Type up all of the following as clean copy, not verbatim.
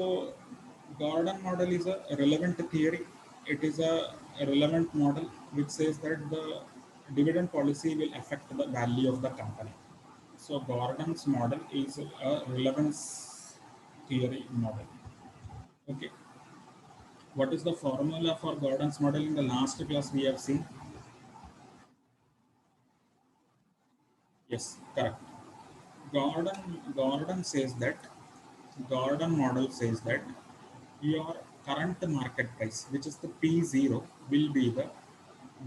So Gordon model is a relevant theory. It is a relevant model which says that the dividend policy will affect the value of the company. So Gordon's model is a relevance theory model. Okay. What is the formula for Gordon's model? In the last class we have seen. Yes, correct. Gordon says that Gordon model says that your current market price, which is the P0, will be the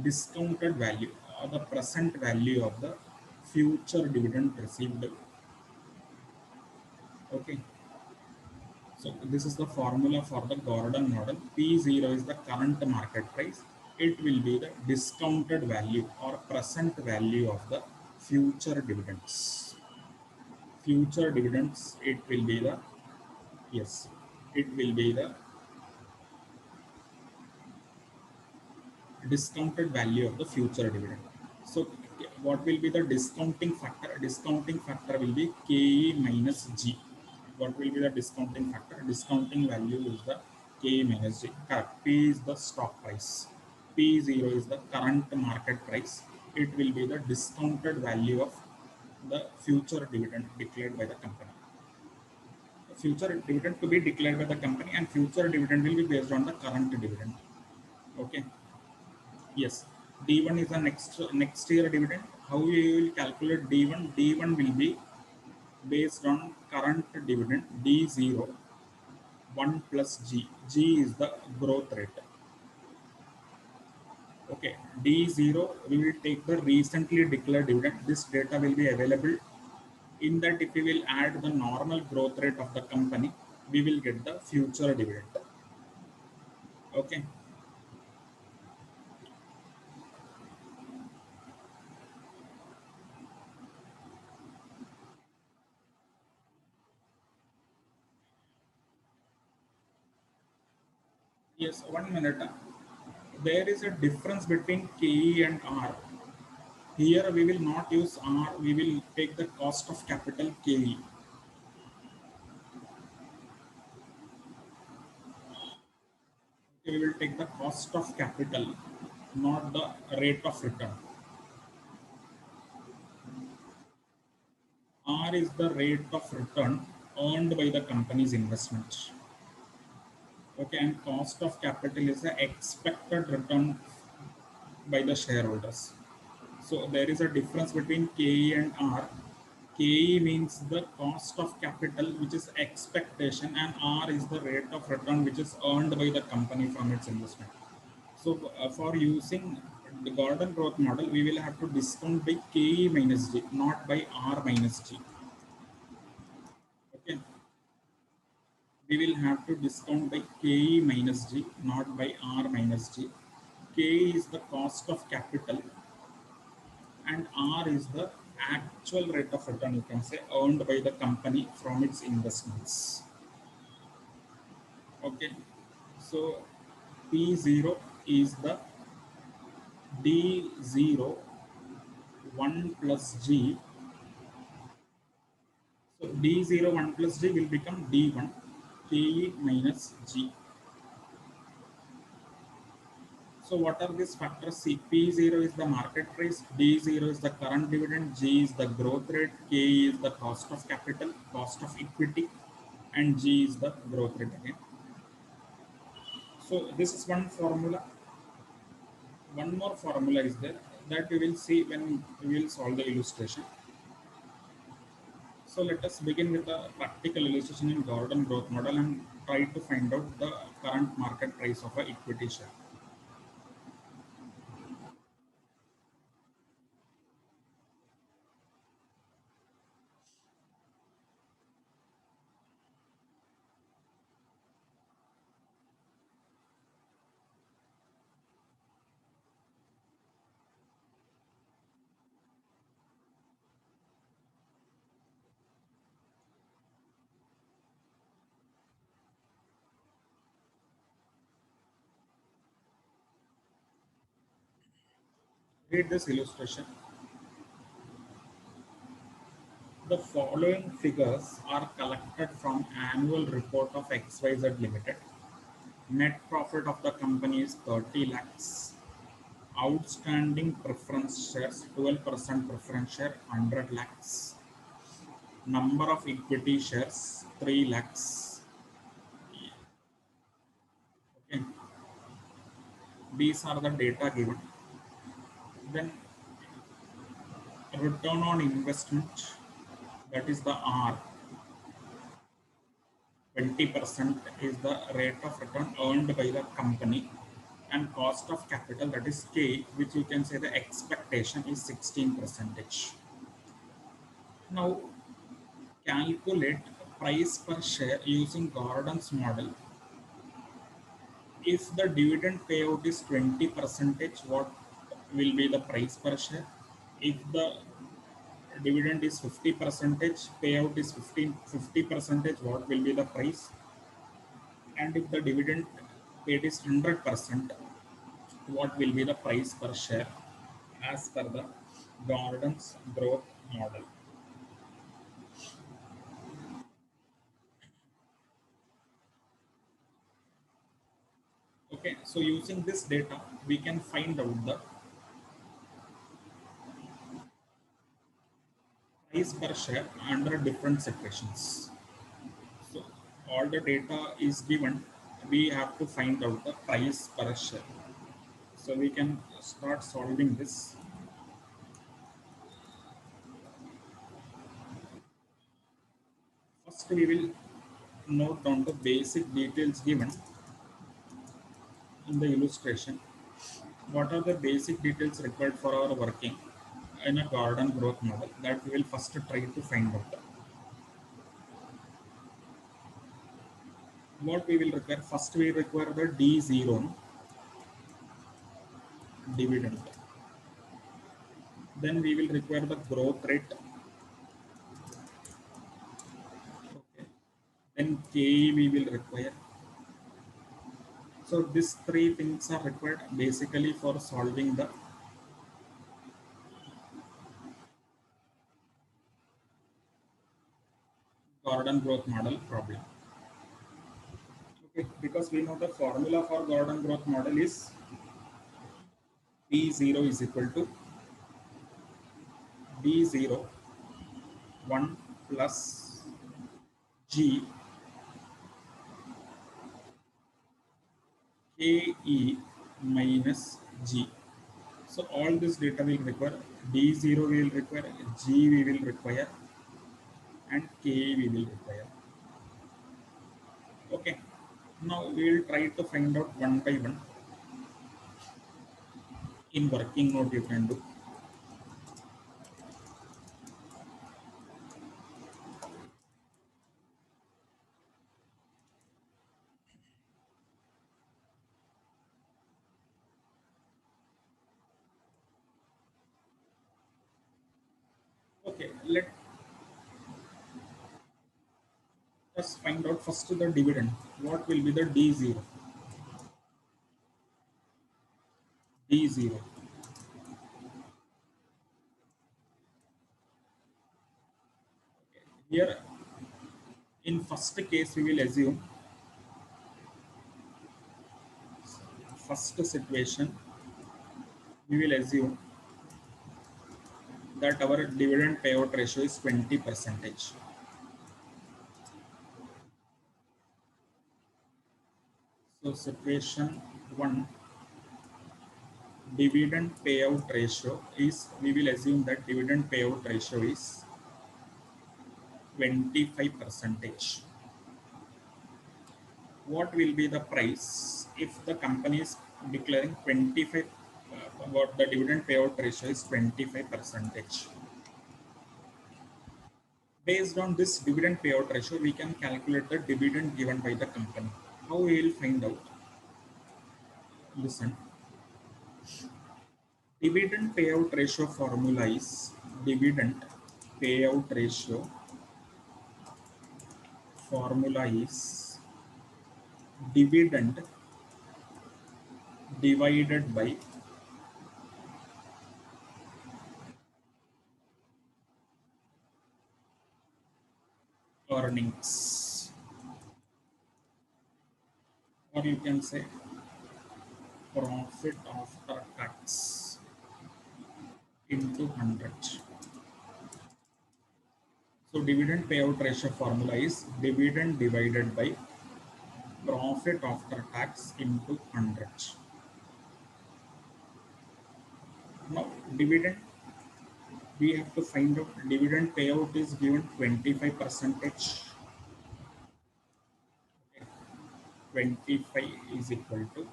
discounted value or the present value of the future dividend received. Okay, so this is the formula for the Gordon model. P0 is the current market price. It will be the discounted value or present value of the future dividends. Future dividends, it will be the, yes, it will be the discounted value of the future dividend. So what will be the discounting factor? Discounting factor will be KE minus G. What will be the discounting factor? Discounting value is the KE minus G. Correct. P is the stock price. P0 is the current market price. It will be the discounted value of the future dividend declared by the company. Future dividend to be declared by the company, and future dividend will be based on the current dividend. Okay. Yes, D1 is the next year dividend. How you will calculate D1? D1 will be based on current dividend D0 1 plus G. G is the growth rate. Okay, D0 we will take the recently declared dividend. This data will be available. In that, if we will add the normal growth rate of the company, we will get the future dividend. Okay. Yes, 1 minute. There is a difference between KE and R. Here we will not use R, we will take the cost of capital KE. We will take the cost of capital, not the rate of return. R is the rate of return earned by the company's investment. Okay, and cost of capital is the expected return by the shareholders. So there is a difference between KE and R. KE means the cost of capital, which is expectation, and R is the rate of return, which is earned by the company from its investment. So for using the Gordon growth model, we will have to discount by KE minus G, not by R minus G. Okay. We will have to discount by KE minus G, not by R minus G. KE is the cost of capital and R is the actual rate of return, you can say, earned by the company from its investments. Okay, so P0 is the D0 1 plus G. So D0 1 plus G will become D1 KE minus G. So what are these factors? See, P0 is the market price, D0 is the current dividend, G is the growth rate, K is the cost of capital, cost of equity, and G is the growth rate again. So this is one formula. One more formula is there that we will see when we will solve the illustration. So let us begin with a practical illustration in Gordon growth model and try to find out the current market price of an equity share. Read this illustration. The following figures are collected from annual report of XYZ Limited. Net profit of the company is 30 lakhs. Outstanding preference shares, 12% preference share, 100 lakhs. Number of equity shares, 3 lakhs. Okay. These are the data given. Then return on investment, that is the R, 20% is the rate of return earned by the company, and cost of capital, that is K, which you can say the expectation is 16%. Now calculate price per share using Gordon's model. If the dividend payout is 20%, what will be the price per share? If the dividend is 50%, payout is 50%, what will be the price? And if the dividend paid is 100%, what will be the price per share as per the Gordon's growth model? Okay, so using this data, we can find out the price per share under different situations. So all the data is given, we have to find out the price per share. So we can start solving this. First, we will note down the basic details given in the illustration. What are the basic details required for our working in a Gordon growth model? That we will first try to find out. What we will require? First, we require the D0 dividend. Then we will require the growth rate. Okay. Then KE we will require. So these three things are required basically for solving the Gordon growth model problem. Okay, because we know the formula for Gordon growth model is P0 is equal to D0 1 plus G KE minus G. So all this data will require D0 we will require, G we will require, and KE we will require. Okay. Now we will try to find out one by one. In working note you can do. Okay, let us find out first the dividend. What will be the D0? D0. Here, in first case, we will assume first situation. We will assume that our dividend payout ratio is 20%. So situation 1, dividend payout ratio is, we will assume that dividend payout ratio is 25%. What will be the price if the company is declaring 25, what the dividend payout ratio is 25%. Based on this dividend payout ratio, we can calculate the dividend given by the company. How we will find out? Listen. Dividend payout ratio formula is dividend payout ratio formula is dividend divided by earnings, or you can say profit after tax into 100. So dividend payout ratio formula is dividend divided by profit after tax into 100. Now dividend, we have to find out dividend payout is given 25 percentage. 25 is equal to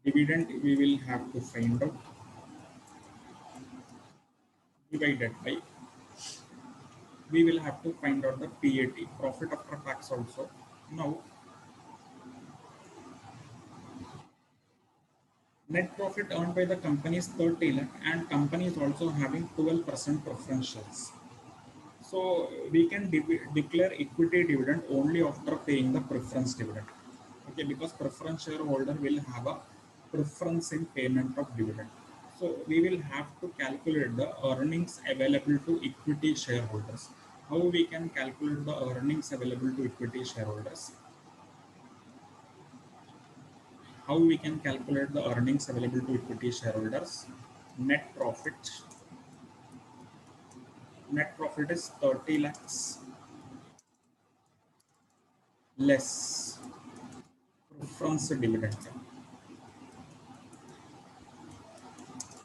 dividend, we will have to find out divided by, we will have to find out the PAT, profit after tax also. Now net profit earned by the company is 30 lakh and company is also having 12% preference shares. So we can declare equity dividend only after paying the preference dividend. Okay, because preference shareholder will have a preference in payment of dividend. So we will have to calculate the earnings available to equity shareholders. How we can calculate the earnings available to equity shareholders? How we can calculate the earnings available to equity shareholders? Net profit. Net profit is 30 lakhs less preference dividend.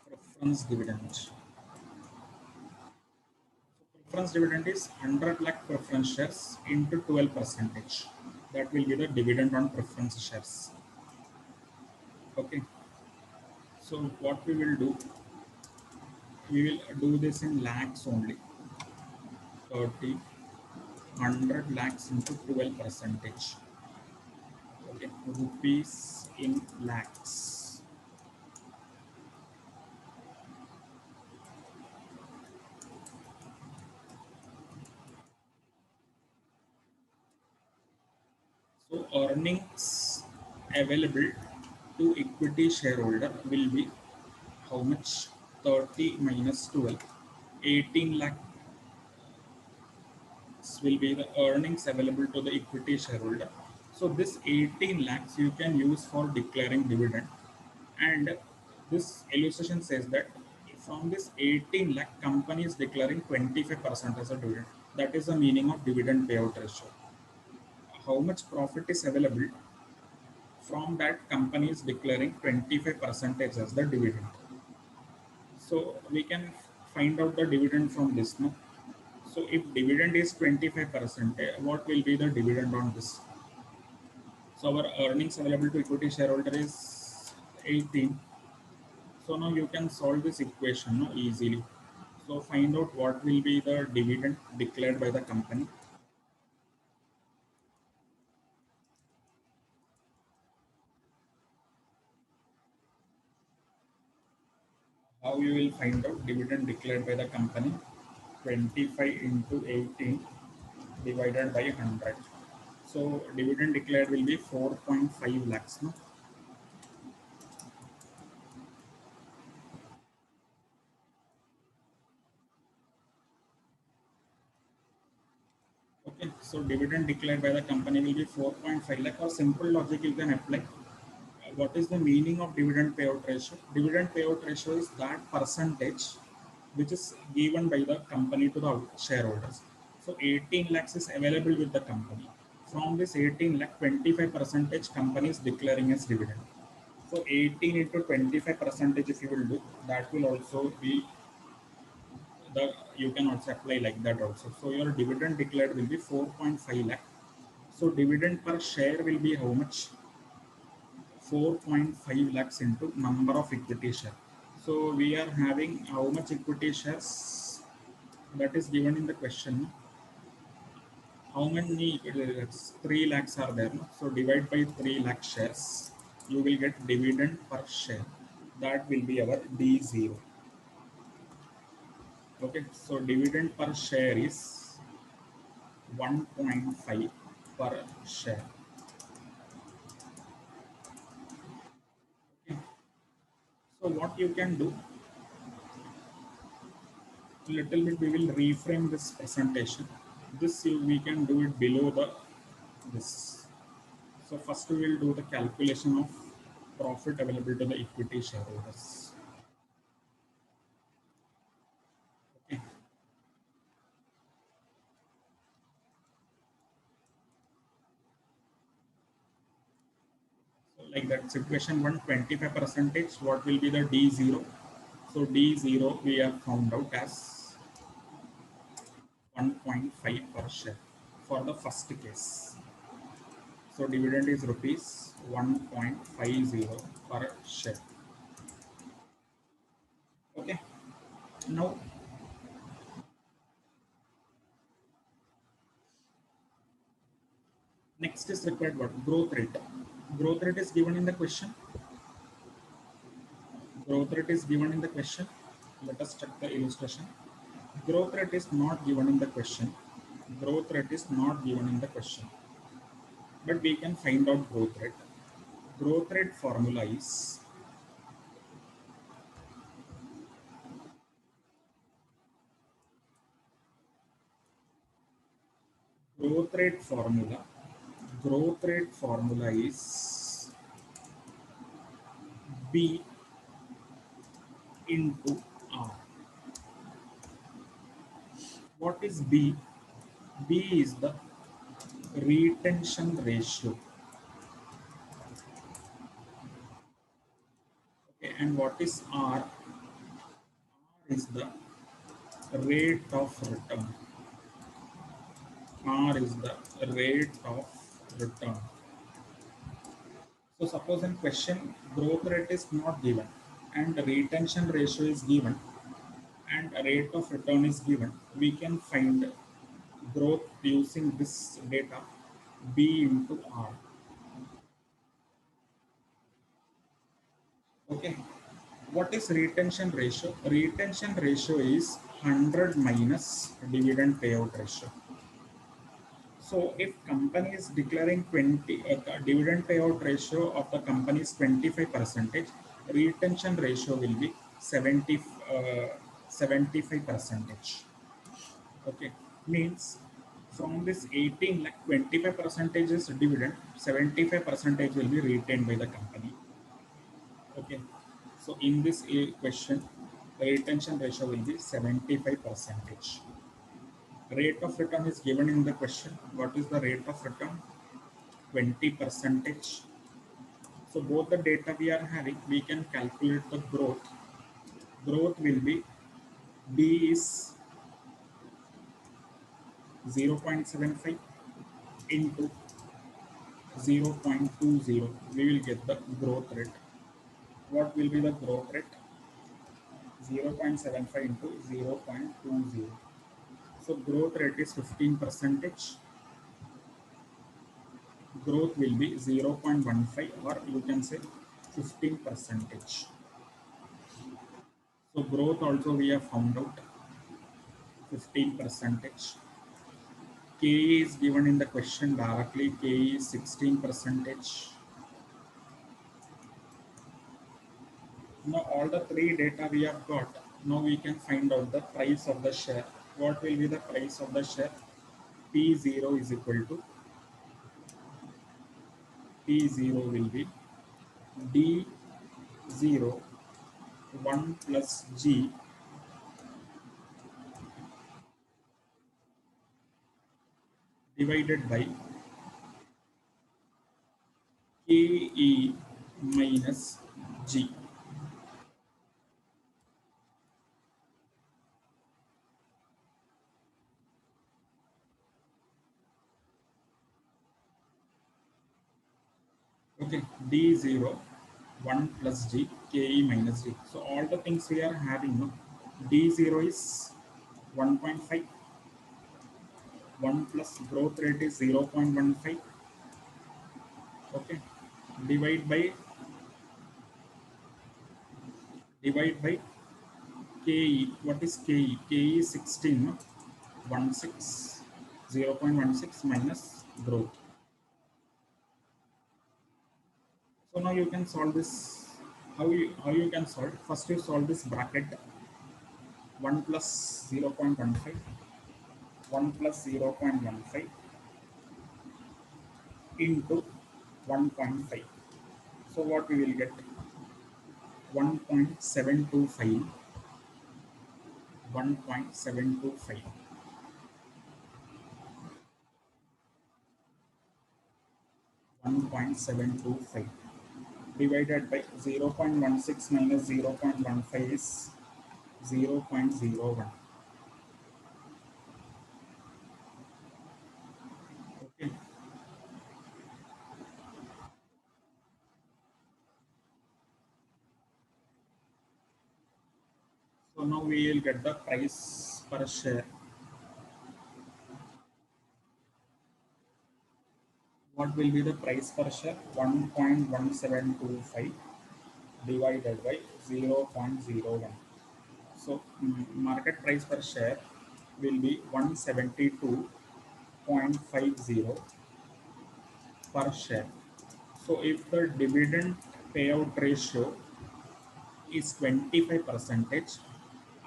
Preference dividend. Preference dividend is 100 lakh preference shares into 12 percentage. That will be the dividend on preference shares. Okay. So what we will do, we will do this in lakhs only. 30, 100 lakhs into 12 percentage. Okay, rupees in lakhs. So earnings available to equity shareholder will be how much? 30 minus 12, 18 lakh will be the earnings available to the equity shareholder. So this 18 lakhs you can use for declaring dividend, and this illustration says that from this 18 lakh company is declaring 25% as a dividend. That is the meaning of dividend payout ratio. How much profit is available, from that company is declaring 25% as the dividend. So we can find out the dividend from this now. So if dividend is 25%, what will be the dividend on this? So our earnings available to equity shareholder is 18. So now you can solve this equation no, easily. So find out what will be the dividend declared by the company. How you will find out dividend declared by the company? 25 into 18 divided by 100. So dividend declared will be 4.5 lakhs. No? Okay, so dividend declared by the company will be 4.5 lakh, or simple logic you can apply. What is the meaning of dividend payout ratio? Dividend payout ratio is that percentage which is given by the company to the shareholders. So 18 lakhs is available with the company. From this 18 lakh, 25 percentage company is declaring as dividend. So 18 into 25 percentage if you will do, that will also be the, you can also apply like that also. So your dividend declared will be 4.5 lakh. So dividend per share will be how much? 4.5 lakhs into number of equity share. So we are having how much equity shares? That is given in the question. How many equity shares? 3 lakhs are there. No? So divide by 3 lakh shares. You will get dividend per share. That will be our D0. Okay, so dividend per share is 1.5 per share. Okay. So what you can do, little bit we will reframe this presentation. This we can do it below the this. So first we will do the calculation of profit available to the equity shareholders. Okay. So like that situation 125 percentage, what will be the D0? So D0 we have found out as 1.5 per share for the first case. So dividend is rupees 1.50 per share. Okay. Now next is required what? Growth rate. Growth rate is given in the question. Growth rate is given in the question. Let us check the illustration. Growth rate is not given in the question. Growth rate is not given in the question. But we can find out growth rate. Growth rate formula is growth rate formula. Growth rate formula is B into R. What is B? B is the retention ratio. Okay, and what is R? R is the rate of return. R is the rate of return. So suppose in question growth rate is not given and the retention ratio is given and a rate of return is given, we can find growth using this data B into R. Okay. What is retention ratio? Retention ratio is 100 minus dividend payout ratio. So if company is declaring 20 dividend payout ratio of the company is 25 percentage, retention ratio will be 75 percentage. Okay, means from this 18 lakh 25 percentage is dividend, 75 percentage will be retained by the company. Okay, so in this question, the retention ratio will be 75 percentage. Rate of return is given in the question. What is the rate of return? 20 percentage. So both the data we are having, we can calculate the growth. Growth will be D is 0.75 into 0.20. We will get the growth rate. What will be the growth rate? 0.75 into 0.20. So growth rate is 15 percentage. Growth will be 0.15 or you can say 15 percentage. So growth also we have found out 15 percentage. K is given in the question directly. K is 16 percentage. Now all the three data we have got. Now we can find out the price of the share. What will be the price of the share? P0 is equal to P0 will be D0 1 plus G divided by KE minus G. Okay, D0 1 plus G, KE minus G. So all the things we are having, no? D0 is 1.5, 1 plus growth rate is 0.15. Okay, divide by KE. What is KE? KE is 16, no? 16, 0.16 minus growth. So now you can solve this. How you can solve? First you solve this bracket. 1 plus 0.15, 1 plus 0.15 into 1.5. So what we will get? 1.725, 1.725, 1.725 divided by 0.16 minus 0.15 is 0.01. Okay. So now we will get the price per share. What will be the price per share? 1.1725 divided by 0.01. So market price per share will be 172.50 per share. So if the dividend payout ratio is 25 percentage,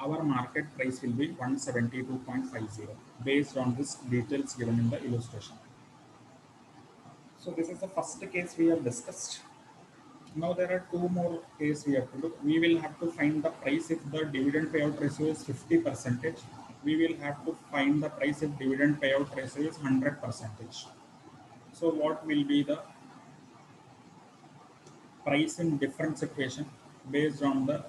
our market price will be 172.50 based on this details given in the illustration. So this is the first case we have discussed. Now there are two more cases we have to do. We will have to find the price if the dividend payout ratio is 50 percentage. We will have to find the price if dividend payout ratio is 100 percentage. So what will be the price in different situation based on the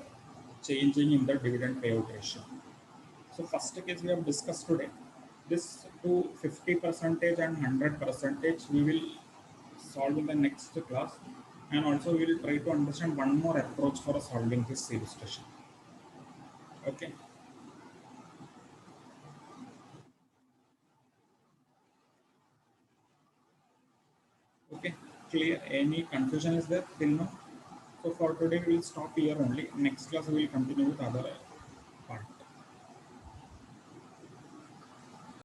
changing in the dividend payout ratio? So first case we have discussed today. This to 50 percentage and 100 percentage we will solve in the next class, and also we will try to understand one more approach for solving this illustration. Okay. Okay. Clear? Any confusion is there till now? So for today we will stop here only. Next class we will continue with other part.